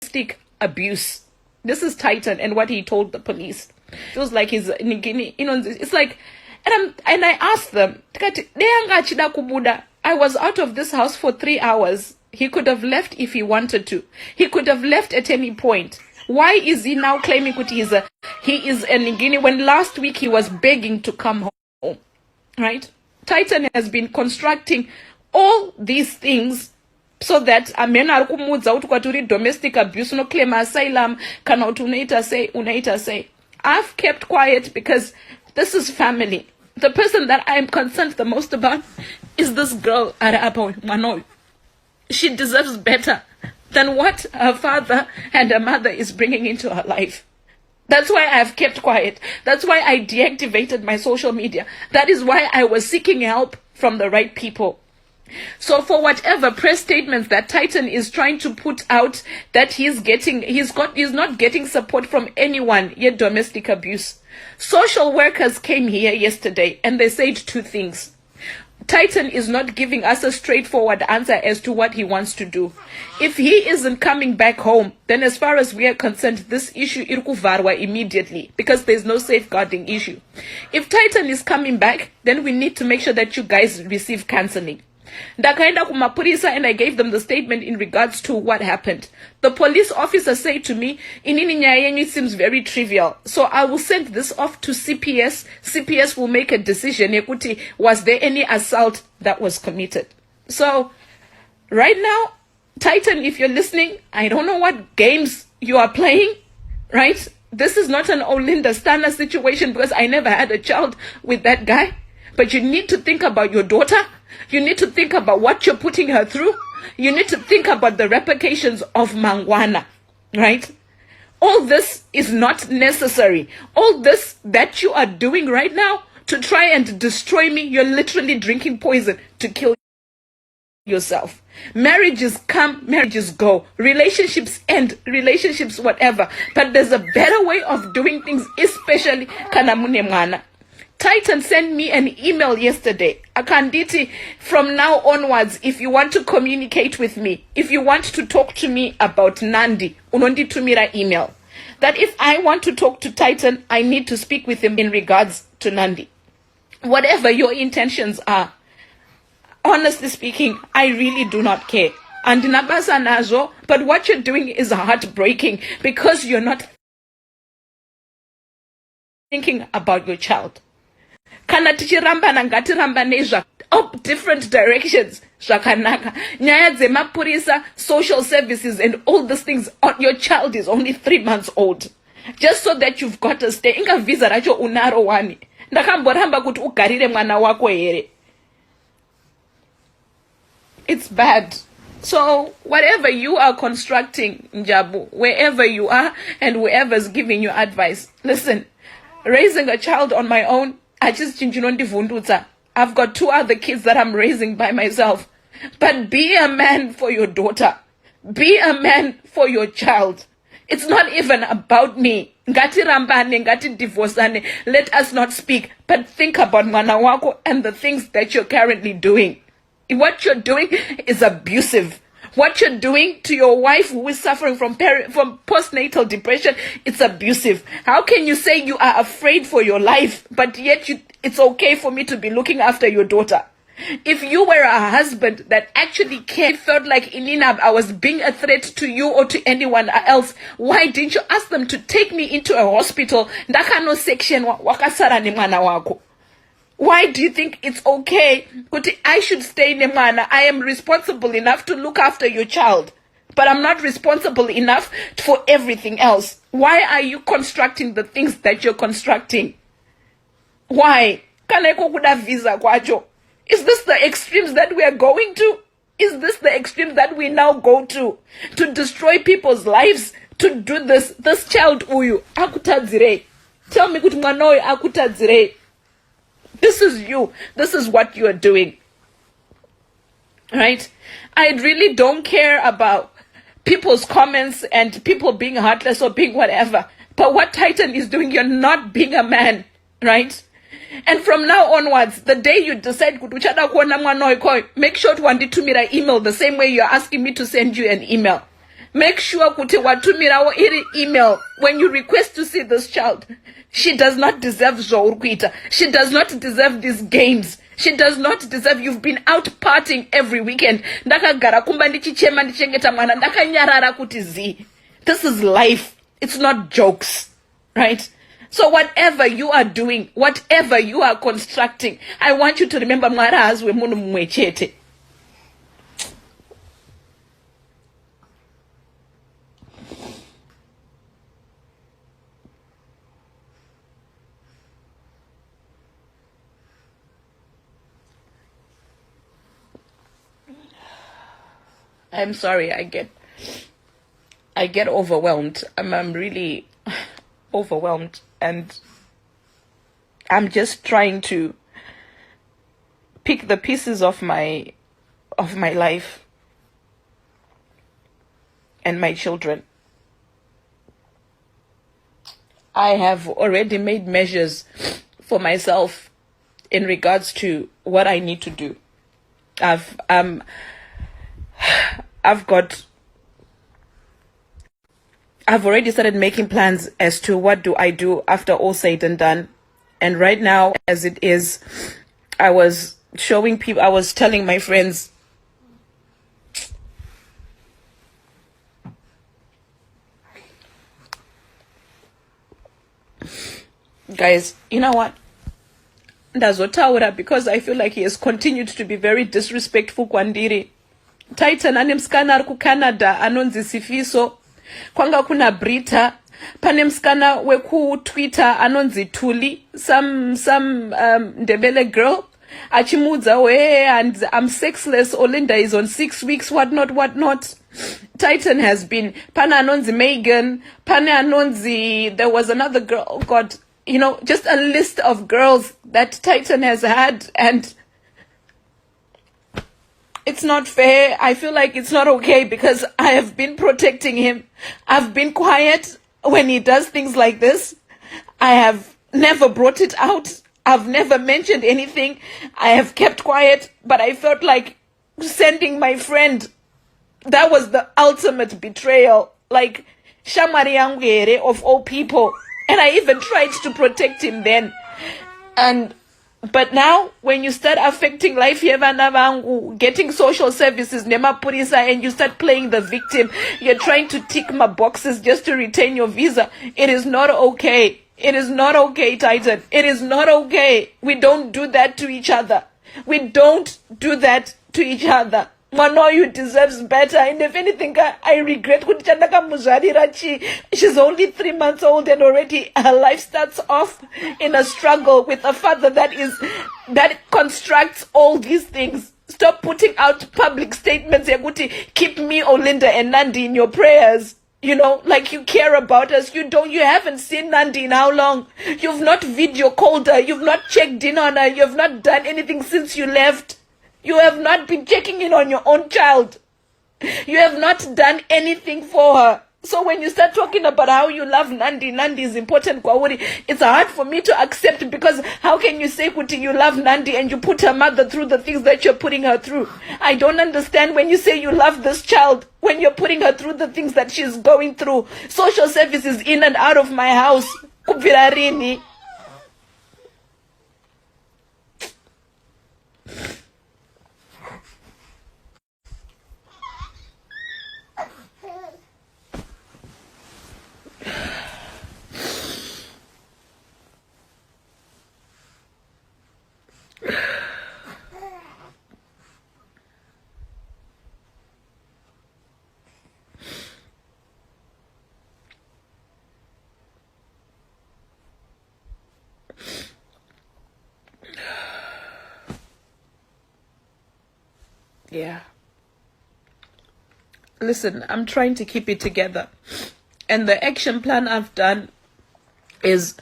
domestic abuse. This is Tytan and what he told the police. It was like he's, it's like, and I asked them, I was out of this house for 3 hours. He could have left if he wanted to. He could have left at any point. Why is he now claiming that he is a Ningini when last week he was begging to come home? Right? Tytan has been constructing all these things so that amena ari kumudza kuti kwaturi domestic abuse no claim asylum kana kuti unaita say. I've kept quiet because this is family. The person that I am concerned the most about is this girl Arapo Manoy. She deserves better than what her father and her mother is bringing into her life. That's why I have kept quiet. That's why I deactivated my social media. That is why I was seeking help from the right people. So for whatever press statements that Tytan is trying to put out that he's not getting support from anyone, yet domestic abuse. Social workers came here yesterday and they said two things. Tytan is not giving us a straightforward answer as to what he wants to do. If he isn't coming back home, then as far as we are concerned, this issue irkuvarwa immediately because there's no safeguarding issue. If Tytan is coming back, then we need to make sure that you guys receive counseling. Ndakaenda kumapurisa and I gave them the statement in regards to what happened. The police officer said to me, inini nyaya yenyu seems very trivial. So I will send this off to CPS. CPS will make a decision. Yekuti, was there any assault that was committed? So right now, Tytan, if you're listening, I don't know what games you are playing, right? This is not an Olinda Stana situation because I never had a child with that guy. But you need to think about your daughter. You need to think about what you're putting her through. You need to think about the repercussions of Mangwana, right? All this is not necessary. All this that you are doing right now to try and destroy me, you're literally drinking poison to kill yourself. Marriages come, marriages go. Relationships end, relationships whatever. But there's a better way of doing things, especially Kanamune Mwana. Tytan sent me an email yesterday. Akanditi, from now onwards, if you want to communicate with me, if you want to talk to me about Nandi, unondi tumira email. That if I want to talk to Tytan, I need to speak with him in regards to Nandi. Whatever your intentions are, honestly speaking, I really do not care. And nabasa nazo, but what you're doing is heartbreaking because you're not thinking about your child. Kana tichiramba na ngatiramba nezva up different directions zvakanaka nyaya dzemapurisa, social services and all these things. Your child is only 3 months old, just so that you've got to stay. Inga visa racho unaro wani ndakamboramba kuti ugarire mwana wako here. It's bad. So whatever you are constructing, Njabu, wherever you are and whoever's giving you advice, listen, raising a child on my own, I've got 2 other kids that I'm raising by myself. But be a man for your daughter. Be a man for your child. It's not even about me. Ngati rambane, ngati divorceane. Let us not speak, but think about mwana wako and the things that you're currently doing. What you're doing is abusive. What you're doing to your wife who is suffering from postnatal depression, it's abusive. How can you say you are afraid for your life, but yet it's okay for me to be looking after your daughter? If you were a husband that actually cared, felt like Inina, I was being a threat to you or to anyone else, why didn't you ask them to take me into a hospital? Ndakano section wakasara ni mwana wako. Why do you think it's okay? I should stay in Nemana. I am responsible enough to look after your child, but I'm not responsible enough for everything else. Why are you constructing the things that you're constructing? Why? Visa kwacho. Is this the extremes that we are going to? Is this the extremes that we now go to destroy people's lives? To do this child uyu akutadzire. Tell me kuti mwana uyu akutadzire. This is you. This is what you are doing. Right? I really don't care about people's comments and people being heartless or being whatever. But what Tytan is doing, you're not being a man. Right? And from now onwards, the day you decide, make sure to email the same way you're asking me to send you an email. Make sure kuti watumirawo iri email when you request to see this child. She does not deserve zvaurikuita. She does not deserve these games. She does not deserve. You've been out partying every weekend. Ndakagara kumba ndichichema ndichengeta mwana ndakanyarara kuti zi. This is life. It's not jokes, right? So whatever you are doing, whatever you are constructing, I want you to remember mwara hazwe munhu mumwe chete. I'm sorry, I get overwhelmed. I'm really overwhelmed, and I'm just trying to pick the pieces of my life and my children. I have already made measures for myself in regards to what I need to do. I've already started making plans as to what do I do after all said and done. And right now, as it is, I was telling my friends, guys, you know what? Ndazotaura, because I feel like he has continued to be very disrespectful kwandiri. Titan ane msikana ari kuCanada anonzi Sifiso. Kwanga kuna Brita, pane msikana weku Twitter anonzi Tuli, some Ndebele girl, achimudza and I'm sexless, Olinda is on 6 weeks, whatnot. Titan has been, pane anonzi Megan, pane anonzi, there was another girl, oh God, you know, just a list of girls that Titan has had, and it's not fair. I feel like it's not okay because I have been protecting him. I've been quiet when he does things like this. I have never brought it out. I've never mentioned anything. I have kept quiet, but I felt like sending my friend, that was the ultimate betrayal. Like, Shamari Yangwere of all people. And I even tried to protect him then. But now, when you start affecting life, getting social services, and you start playing the victim, you're trying to tick my boxes just to retain your visa. It is not okay. It is not okay, Titan. It is not okay. We don't do that to each other. We don't do that to each other. Manoyu deserves better, and if anything, I regret. She's only 3 months old, and already her life starts off in a struggle with a father that constructs all these things. Stop putting out public statements. Keep me, Olinda, and Nandi in your prayers. You know, like you care about us. You haven't seen Nandi in how long? You've not video called her. You've not checked in on her. You've not done anything since you left. You have not been checking in on your own child. You have not done anything for her. So when you start talking about how you love Nandi is important, it's hard for me to accept, because how can you say Kuti you love Nandi and you put her mother through the things that you're putting her through? I don't understand when you say you love this child, when you're putting her through the things that she's going through. Social services in and out of my house. Kubvirarini. Yeah. Listen, I'm trying to keep it together. And the action plan I've done is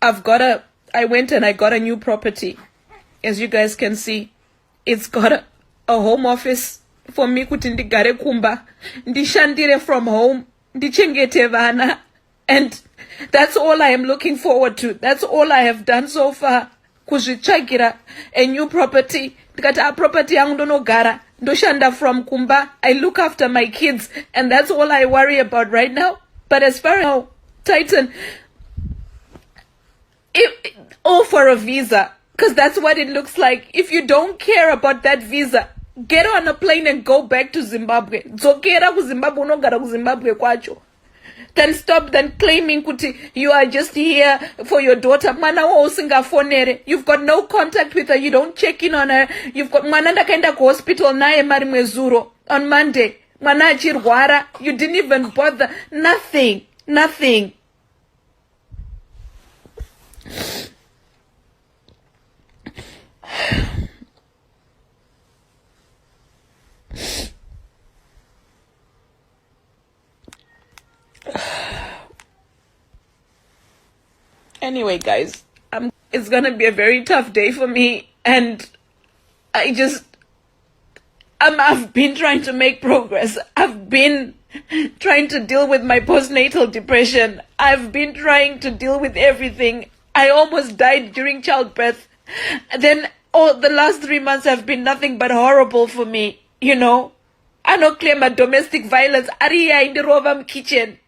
I went and I got a new property. As you guys can see, it's got a home office for me kuti ndigare kumba, ndishandire from home, ndichengete vana. And that's all I am looking forward to. That's all I have done so far. Kuzvitsvagira a new property. Ndikati property yangu ndonogara Ndoshanda from Kumba. I look after my kids, and that's all I worry about right now. But as far as Titan, all for a visa, because that's what it looks like. If you don't care about that visa, get on a plane and go back to Zimbabwe. Dzokera ku Zimbabwe, unogara ku Zimbabwe kwacho. Then stop then claiming kuti you are just here for your daughter. Mwana wo usingafonere. You've got no contact with her. You don't check in on her. You've got mwana ndakaenda ku hospital naye mari mwezuro on Monday. Mwana achirwara. You didn't even bother. Nothing. Anyway, guys, it's gonna be a very tough day for me, and I've been trying to make progress. I've been trying to deal with my postnatal depression. I've been trying to deal with everything. I almost died during childbirth. Then the last 3 months have been nothing but horrible for me, I don't claim a domestic violence. Aria in the Rovam kitchen.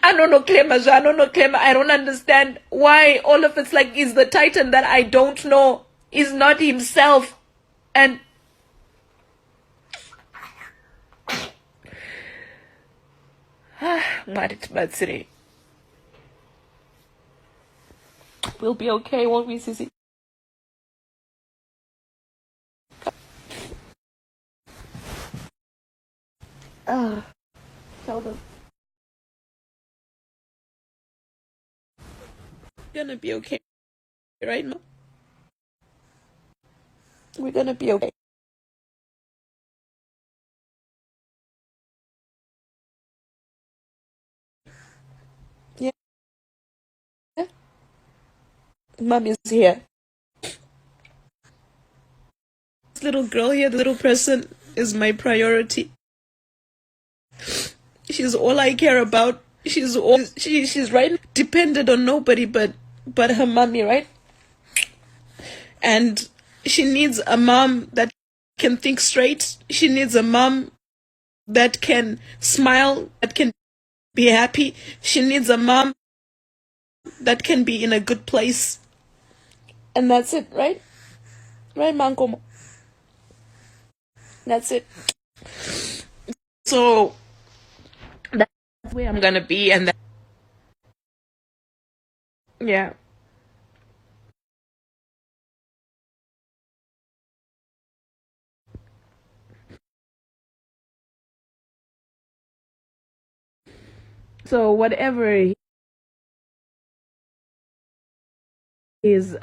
I don't claim. I don't understand why all of it's like is the Titan that I don't know is not himself. And we'll be okay, won't we, Sissy? Tell them. Gonna be okay, right, Mom? We're gonna be okay. Yeah. Mom is here. This little girl here, the little person, is my priority. She's all I care about. She's right, dependent on nobody but her mommy, right? And she needs a mom that can think straight. She needs a mom that can smile, that can be happy. She needs a mom that can be in a good place. And that's it, right? Right, Mankomo? That's it. So that's where I'm gonna be, and yeah. So whatever is